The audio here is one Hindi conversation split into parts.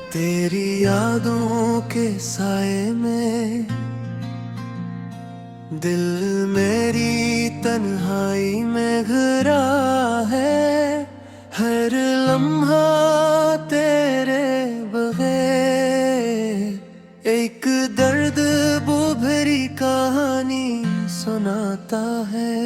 तेरी यादों के साए में दिल मेरी तन्हाई में घिरा है। हर लम्हा तेरे बगैर एक दर्द भरी कहानी सुनाता है।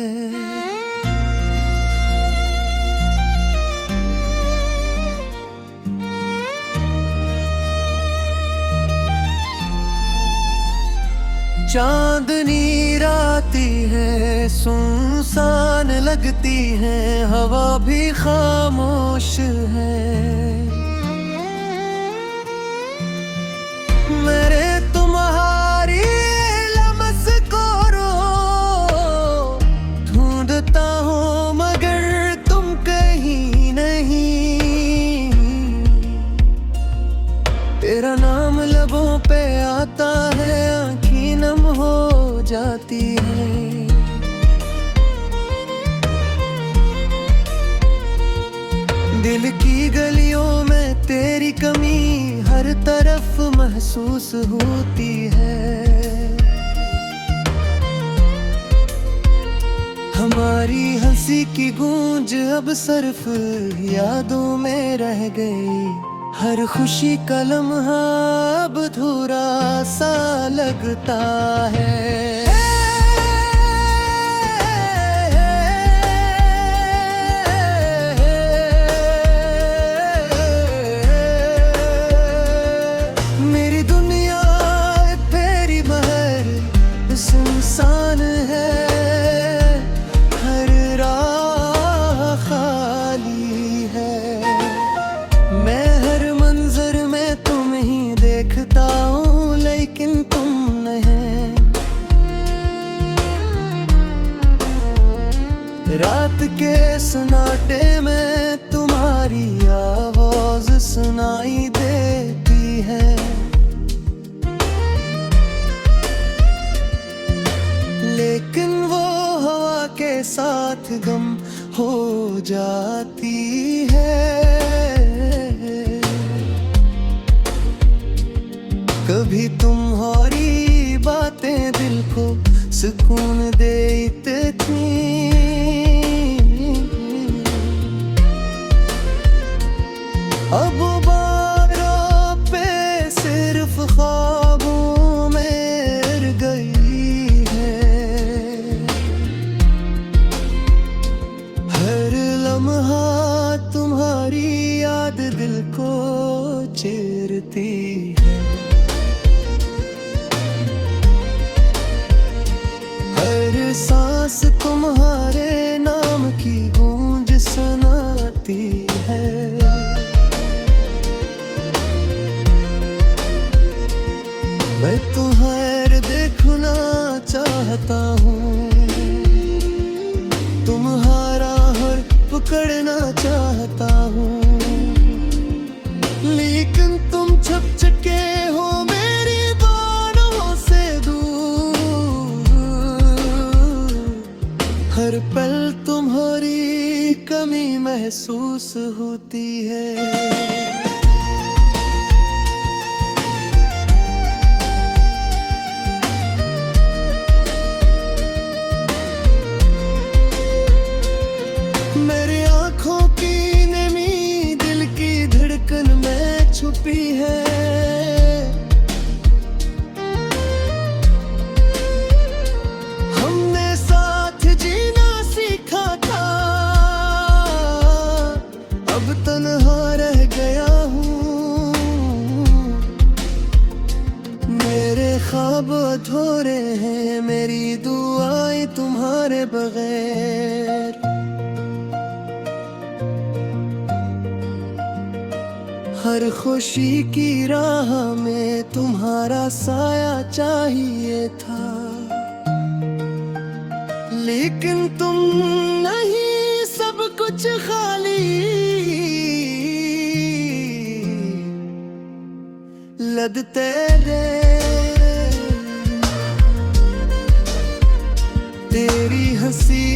चांदनी राती है, सुनसान लगती है, हवा भी खामोश है। मेरे तुम्हारी लमस को रो ढूंढता हूँ मगर तुम कहीं नहीं। तेरा नाम लबों पे आता है, नम हो जाती है। दिल की गलियों में तेरी कमी हर तरफ महसूस होती है। हमारी हंसी की गूंज अब सिर्फ यादों में रह गई। हर खुशी का लम्हा अब अधूरा सा लगता है। मेरी दुनिया तेरी महर सुनसान है, हर राह खाली है। मैं देखता हूँ लेकिन तुम नहीं। रात के सन्नाटे में तुम्हारी आवाज सुनाई देती है। लेकिन वो हवा के साथ गम हो जाती है। कभी तुम्हारी बातें दिल को सुकून देती थी। अब बारों पे सिर्फ ख्वाबों में रह गई है। हर लम्हा तुम्हारी याद दिल को चीरती है। सांस तुम्हारे नाम की गूंज सुनाती है। मैं तुम्हारे देखना चाहता हूँ, तुम्हारा हर पकड़ना चाहता हूँ। लेकिन तुम छप चुके हो मेरी बाहों से दूर। हर पल तुम्हारी कमी महसूस होती है। मेरी आँखों की नमी दिल की धड़कन में छुपी है। तन्हा रह गया हूँ, मेरे ख्वाब अधूरे हैं, मेरी दुआएं तुम्हारे बगैर। हर खुशी की राह में तुम्हारा साया चाहिए था। लेकिन तुम नहीं, सब कुछ खाली। लद तेरे तेरी हंसी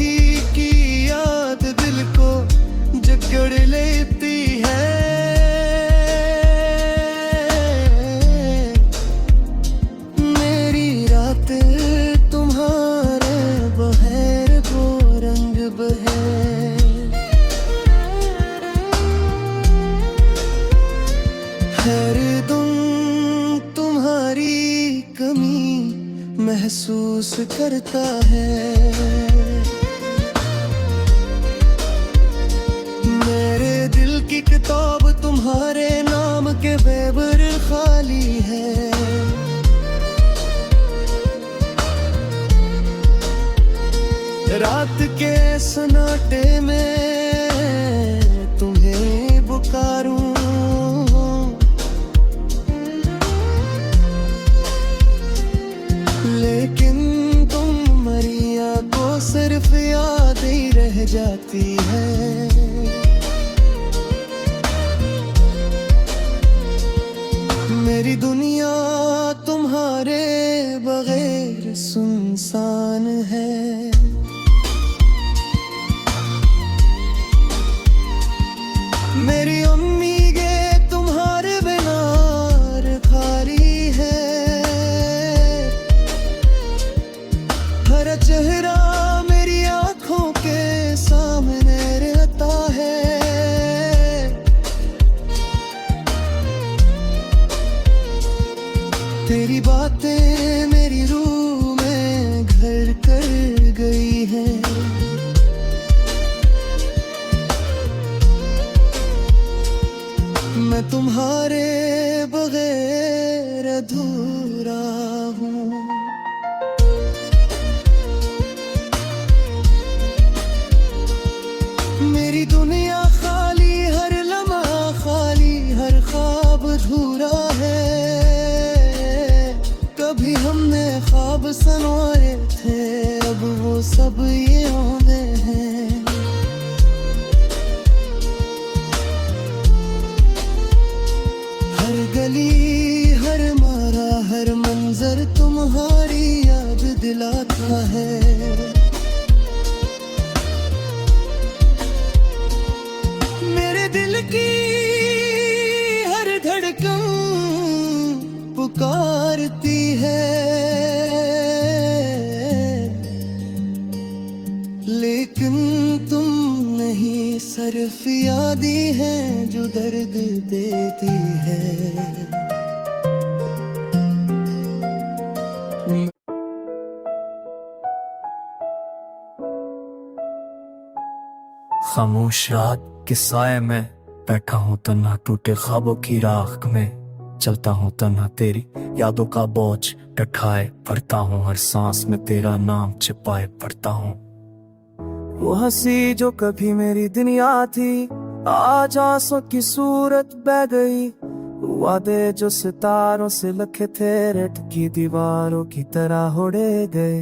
की याद दिल को जकड़ लेती है। महसूस करता है। मेरे दिल की किताब तुम्हारे नाम के बेबर खाली है। रात के सन्नाटे में तुम्हें पुकारूं, लेकिन तुम मरिया को सिर्फ याद ही रह जाती है। मेरी दुनिया तुम्हारे बगैर सुनसान है। मेरी उम्मीदें तुम्हारे बिना खाली है। हर चेहरा मेरी आंखों के सामने रहता है। तेरी बातें मेरी रूह में घर कर गई हैं। मैं तुम्हारे बगैर अधूरा हूँ। मेरी दुनिया खाली, हर लम्हा खाली, हर ख्वाब अधूरा है। कभी हमने ख्वाब संवारे थे, अब वो सब ये होने हैं। हर गली, हर मारा, हर मंजर तुम्हारी याद दिलाता है। मेरे दिल की हर धड़कन पुकारती है, लेकिन तुम नहीं, सिर्फ यादें हैं जो दर्द देती है। खामोश रात के साए में बैठा हूँ तन्हा, टूटे ख्वाबों की राख में चलता हूँ तन्हा। तेरी यादों का बोझ उठाए पढ़ता हूँ, हर सांस में तेरा नाम छिपाए पढ़ता हूँ। वो हंसी जो कभी मेरी दुनिया थी, आज आंसू की सूरत बह गई। वादे जो सितारों से लिखे थे, रेत की दीवारों की तरह उड़े गए।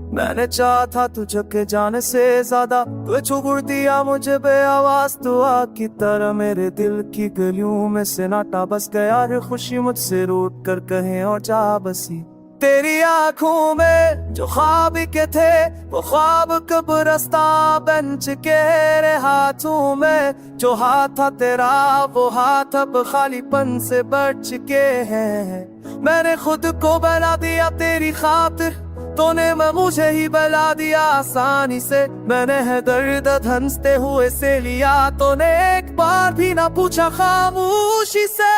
मैंने चाहा था तुझे के जाने से ज्यादा, तू छुड़ दिया मुझे बेआवाज। तू आग की तरह मेरे दिल की गलियों में सन्नाटा बस गया। रे खुशी मुझसे रूठ कर कहीं और जा बसी। तेरी आंखों में जो ख्वाब के थे, वो ख्वाब कब रास्ता बन चुके। रे हाथों में जो हाथ था तेरा, वो हाथ अब खालीपन से बढ़ चुके हैं। मैंने खुद को बना दिया तेरी खातिर, तूने मुझे ही बला दिया आसानी से। मैंने है दर्द धंसते हुए से लिया, तूने एक बार भी ना पूछा खामोशी से।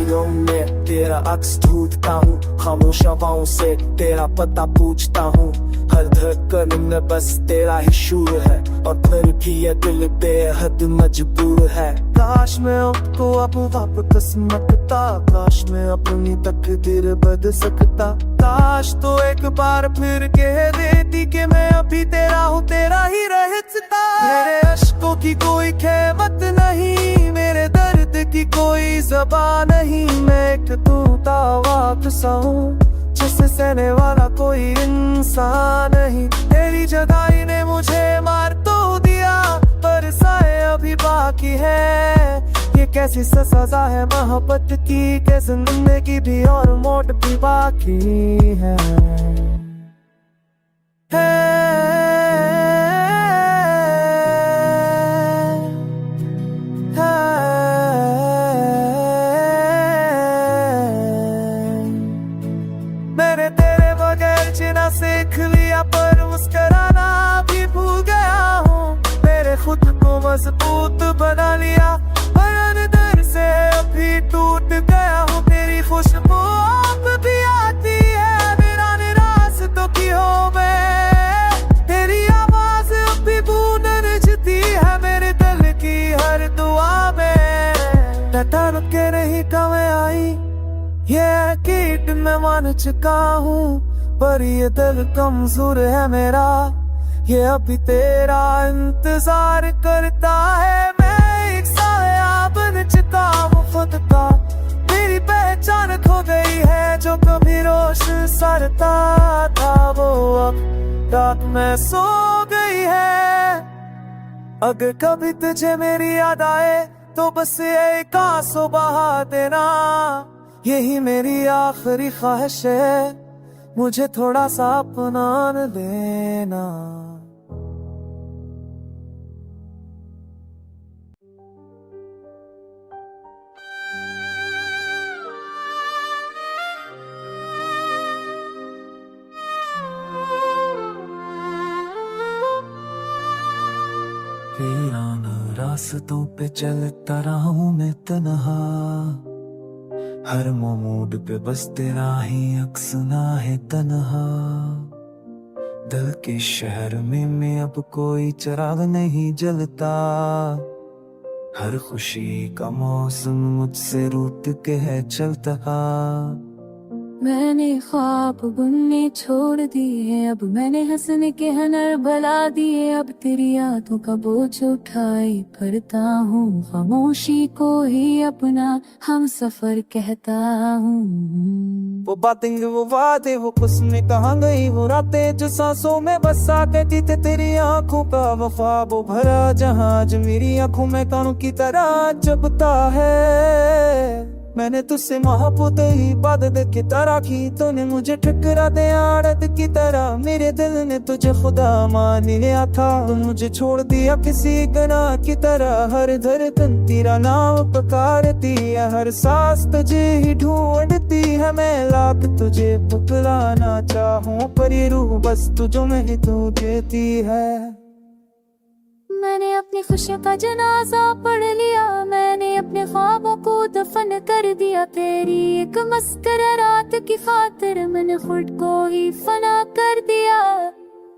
में तेरा अक्स ढूंढता हूँ, खामोश हवाओं से तेरा पता पूछता हूँ। हर धड़कन में बस तेरा ही शूर है, और फिर भी ये दिल बेहद मजबूर है। काश मैं आपको अब वापस मकता, काश मैं अपनी तकदीर बदल सकता। काश तो एक बार फिर कह देती कि मैं अभी तेरा हूँ, तेरा ही रहता। मेरे अश्कों की कोई कीमत नहीं, मेरे दर्द की कोई ज़बान नहीं। मैं एक टूटा वापस हूँ, जिसे सहने वाला कोई इंसान नहीं। तेरी जुदाई ने मुझे मार तो दिया, पर साए अभी बाकी है। ये कैसी सजा है मोहब्बत की, के जिंदगी भी और मौत भी बाकी है। मैंने तेरे बगैर जीना सीख लिया, पर मुस्कुराना भी भूल गया हूँ। मेरे खुद को मजबूत बना लिया, पर अंदर से अभी टूट गया हूँ। तेरी खुशबू अब भी आती है, मेरा निराश ये कीट मैं मान चुका हूँ, पर ये दिल कमजोर है मेरा, ये अभी तेरा इंतजार करता है। मैं एक साया बन चुका हूँ खुद का, मेरी पहचान खो गई है। जो कभी रोशन सरता था वो अब रात में सो गई है। अगर कभी तुझे मेरी याद आए तो बस एक आंसू बहा देना, यही मेरी आखिरी ख्वाहिश है, मुझे थोड़ा सा अपना लेना। वीरान रास्तों पे चलता रहा हूँ मैं तन्हा, हर मोड़ पे बस तेरा ही अक्सना है तन्हा। दिल के शहर में अब कोई चिराग नहीं जलता, हर खुशी का मौसम मुझसे रूठ के है चलता। मैंने ख्वाब बुनने छोड़ दिए, अब मैंने हंसने के हुनर भुला दिए। अब तेरी यादों का बोझ उठाई फिरता हूँ, खामोशी को ही अपना हम सफर कहता हूँ। वो बातें वो वादे वो कुछ कहाँ गई, वो रातें जो सांसों में बसा करती थी तेरी आंखों का वफा। वो भरा जहाज मेरी आंखों में कानों की तरह जबता है। मैंने तुझसे मोहब्बत ही इबादत की तरह की, तूने मुझे ठुकरा दे आदत की तरह। मेरे दिल ने तुझे खुदा मान लिया था, तू मुझे छोड़ दिया किसी गुनाह की तरह। हर धड़कन तेरा नाम पुकारती है, हर सांस तुझे ही ढूंढती है। मैं लाख तुझे पुकाराना चाहूं, पर ये रूह बस तुझो में ही तू देती है। मैंने अपनी खुशियों का जनाजा पढ़ लिया, मैंने अपने ख्वाबों को दफन कर दिया। तेरी एक मस्करा रात की खातिर मैंने खुद को ही फना कर दिया।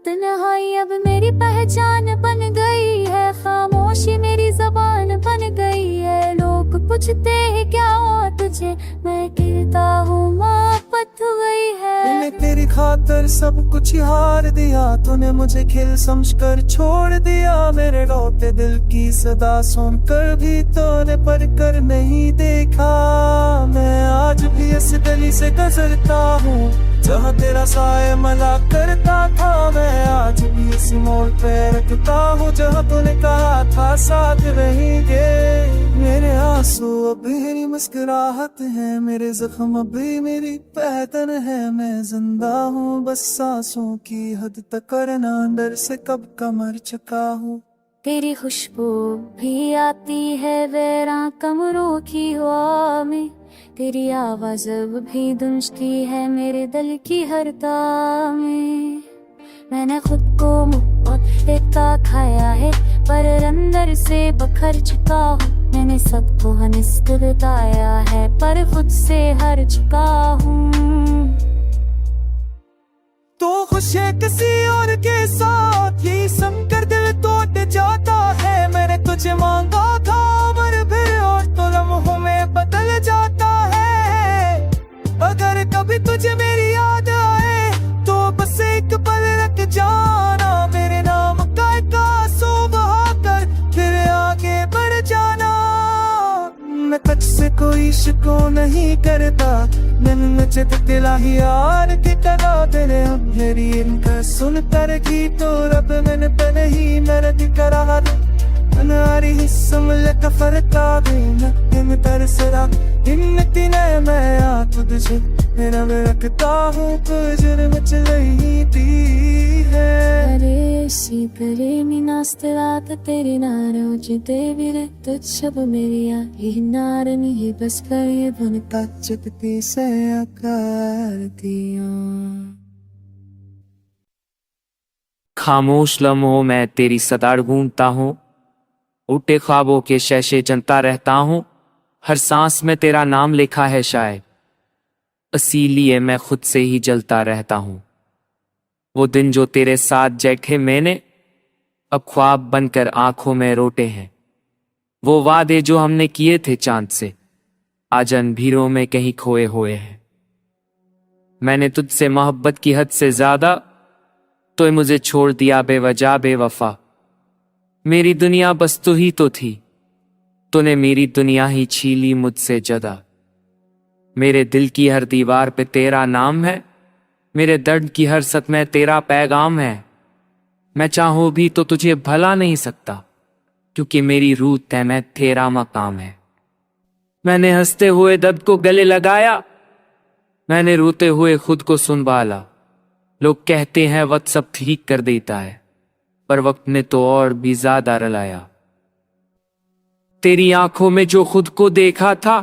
तन्हाई अब मेरी पहचान बन गई है, खामोशी मेरी जबान बन गई है। लोग पूछते हैं क्या हुआ तुझे, मैं कहता हूँ मोहब्बत हो गई है। मैंने तेरी खातिर सब कुछ हार दिया, तूने मुझे खेल समझकर छोड़ दिया। मेरे रोते दिल की सदा सुनकर भी तूने पर कर नहीं देखा। मैं आज भी इस गली से गुजरता हूँ जहाँ तेरा साया मला करता था। मैं आज भी इस मोड़ पे रुकता हूँ जहाँ तूने कहा था साथ रहेंगे। मेरे आंसू अभी मेरी मुस्कुराहट है, मेरे जख्म अभी मेरी पहचान है। मैं जिंदा हूँ बस सांसों की हद तक, करना डर से कब का मर चुका हूँ। तेरी खुशबू भी आती है वैरा कमरों की हवा में, तेरी आवाज अब भी गूंजती है मेरे दिल की हर तार में। मैंने खुद को मुफ्त इतना खाया है, पर अंदर से बखर चुका हूँ। मैंने सबको हनिस्त बताया है, पर खुद से हार चुका हूँ। तो खुश है किसी और के साथ, ये समझकर दिल टूट जाता है। मैंने तुझे मांगा था पर फिर और तो लम्हों में बदल जाता है। अगर कभी तुझे मेरी याद आए तो बस एक पल रख जाना, मेरे नाम का एक आंसू बहा कर फिर आगे बढ़ जाना। मैं तुझसे कोई शिको नहीं करता, मैंने मुझे दिला ही यार की तरह। तेरे मेरी इनका सुन कर की तो रब मैंने पे नहीं मेरा करा। नारी हिस्सा का फर्क आ गई ना इन तरसरा इन तीने। मैं आ तुझे मेरा मैं रखता हूँ, कुछ मुझ रही थी है। अरे सीतरे मीनास्तरात तेरी नारोज देवीरे तुझ सब मेरी आही नारनी ही बस कर ये बनता चुपती से आकार दिया। खामोश लम्हों में तेरी सदा ढूंढता हूँ, उठे ख्वाबों के शैशे जनता रहता हूँ। हर सांस में तेरा नाम लिखा है शायद, इसीलिए मैं खुद से ही जलता रहता हूँ। वो दिन जो तेरे साथ जैठे मैंने, अब ख्वाब बनकर आंखों में रोटे हैं। वो वादे जो हमने किए थे चांद से, आज अनभीरों में कहीं खोए हुए हैं। मैंने तुझसे मोहब्बत की हद से ज्यादा, तो मुझे छोड़ दिया बेवजह बेवफा। मेरी दुनिया बस तू ही तो थी, तूने मेरी दुनिया ही छीली मुझसे जदा। मेरे दिल की हर दीवार पे तेरा नाम है, मेरे दर्द की हर सत में तेरा पैगाम है। मैं चाहूं भी तो तुझे भला नहीं सकता, क्योंकि मेरी रूह तय में तेरा मकाम है। मैंने हंसते हुए दर्द को गले लगाया, मैंने रोते हुए खुद को संभाला। लोग कहते हैं वक्त सब ठीक कर देता है, पर वक्त ने तो और भी ज्यादा रुलाया। तेरी आंखों में जो खुद को देखा था,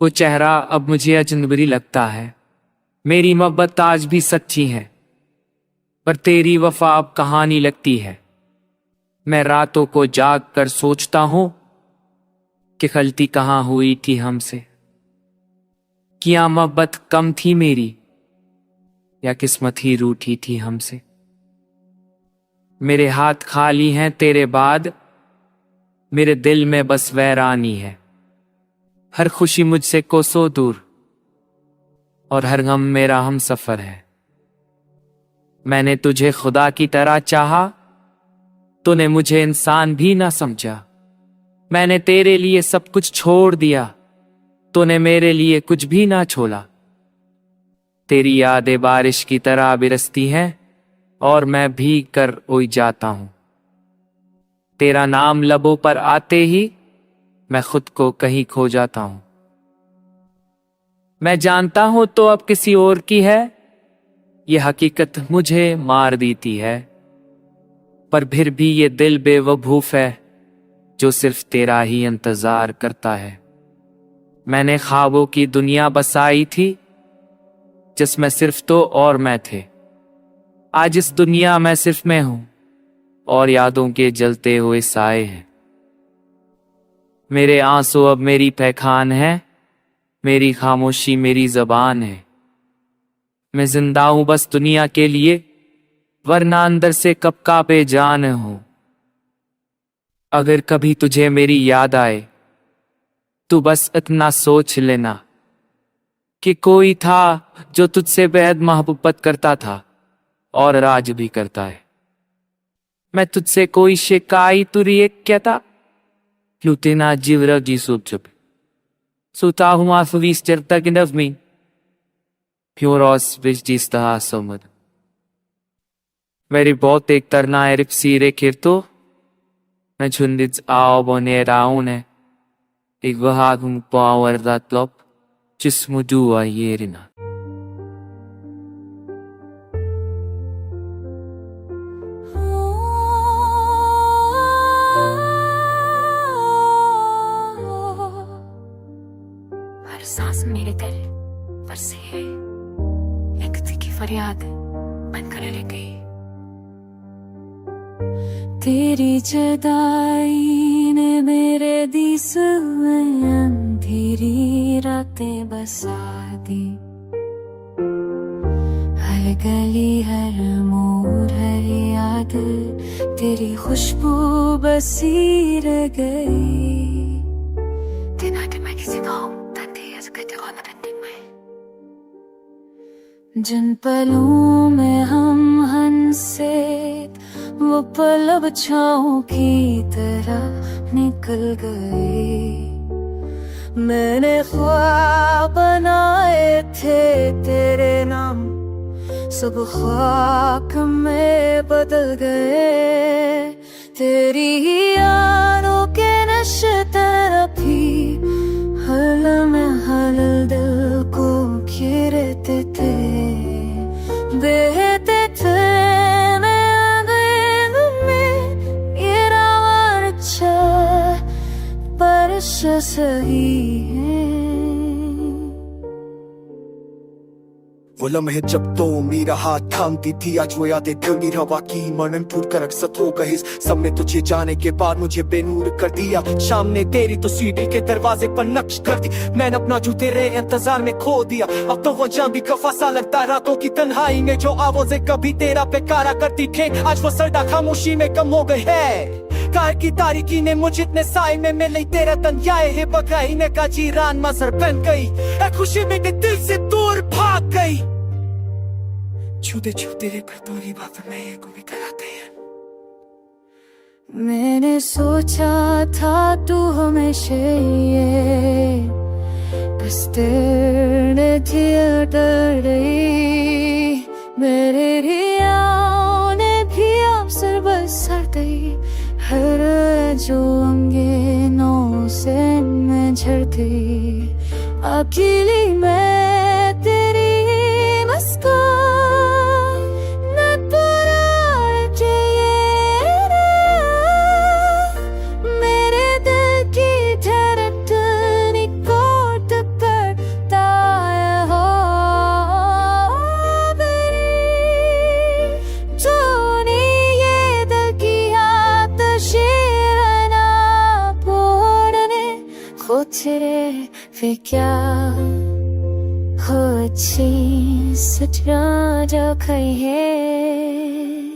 वो चेहरा अब मुझे अजनबी लगता है। मेरी मोहब्बत आज भी सच्ची है, पर तेरी वफा अब कहानी लगती है। मैं रातों को जाग कर सोचता हूं कि गलती कहां हुई थी हमसे। क्या मोहब्बत कम थी मेरी, या किस्मत ही रूठी थी हमसे। मेरे हाथ खाली हैं तेरे बाद, मेरे दिल में बस वैरानी है। हर खुशी मुझसे कोसों दूर, और हर गम मेरा हम सफर है। मैंने तुझे खुदा की तरह चाहा, तूने मुझे इंसान भी ना समझा। मैंने तेरे लिए सब कुछ छोड़ दिया, तूने मेरे लिए कुछ भी ना छोड़ा। तेरी यादें बारिश की तरह बरसती हैं, और मैं भीग कर रोई जाता हूं। तेरा नाम लबों पर आते ही मैं खुद को कहीं खो जाता हूं। मैं जानता हूं तो अब किसी और की है, यह हकीकत मुझे मार देती है। पर फिर भी ये दिल बेवकूफ है, जो सिर्फ तेरा ही इंतजार करता है। मैंने ख्वाबों की दुनिया बसाई थी, जिसमें सिर्फ तो और मैं थे। आज इस दुनिया में सिर्फ मैं हूं, और यादों के जलते हुए साए हैं। मेरे आंसू अब मेरी पहचान है, मेरी खामोशी मेरी जबान है। मैं जिंदा हूं बस दुनिया के लिए, वरना अंदर से कब का बेजान हूं। अगर कभी तुझे मेरी याद आए, तू बस इतना सोच लेना कि कोई था जो तुझसे बेहद मोहब्बत करता था, और आज भी करता है। मैं तुझसे कोई शिकायत तुरी कहता, Lutina जीवरा ji subjub. So tahu mathvis tertakin of me. Puros which dis the hasomad. मेरी बहुत एक तरना है रिप्सीरे किरतो, मैं झुंडिज आओ बने राउन है, एक वहाग हूँ पावर दात लॉप, जिसमु दुआ ये रिना। हर सांस मेरे दिल पर से है, एक दिल की फरियाद बनकर रह गई। तेरी जुदाई ने मेरे दिस में अंधेरी रातें बसा दी। हर गली हर मोड़ हर याद तेरी खुशबू बसी रह गई। दिन आते मैं किसी गाँव जिन पलों में हम हंसे, वो पल अब छाँव की तरह निकल गए। मैंने ख्वाब बनाए थे तेरे नाम, सब खाक में बदल गए। तेरी ही यादों के नशे तरफी हल में हल दिल को घेरते थे, बहते थे सही है। वो लम्हे जब तो मेरा हाथ थामती थी, आज वो यादें गंगी हवा की मनन टूट कर अक्सर हो गए। सबने तुझे जाने के बाद मुझे बेनूर कर दिया। शाम ने तेरी तो सीढ़ी के दरवाजे पर नक्श कर दी। मैंने अपना जो तेरे इंतजार में खो दिया। अब तो वो जान भी कफा सा लगता, रातों की तन्हाई में जो आवाजें कभी तेरा बेकारा करती थी, आज वो सरदा खामोशी में कम हो गए है। कार की तारीकी ने मुझ इतने साए में मिले तेरा तन याए है बकाई ने का जीरान मसर बन गई ए खुशी मेरे दिल से दूर भाग गई छूते छूते रे दूरी बात में ये गुमी कराते हैं मैंने सोचा था तू हमेशा ये बस तेरे थिएटर मेरे रियाओं ने भी अवसर बसर गई हर जो अंगेनों से मैं झड़ती अकेली मैं तेरी मुस्कान मैं पूरा चाहिए मेरे दिल की धड़कन को टकराता हो तूने ये दिल की आतिशें ना पोड़ने खुद तेरे फिर क्या हो अच्छी सच जो कही है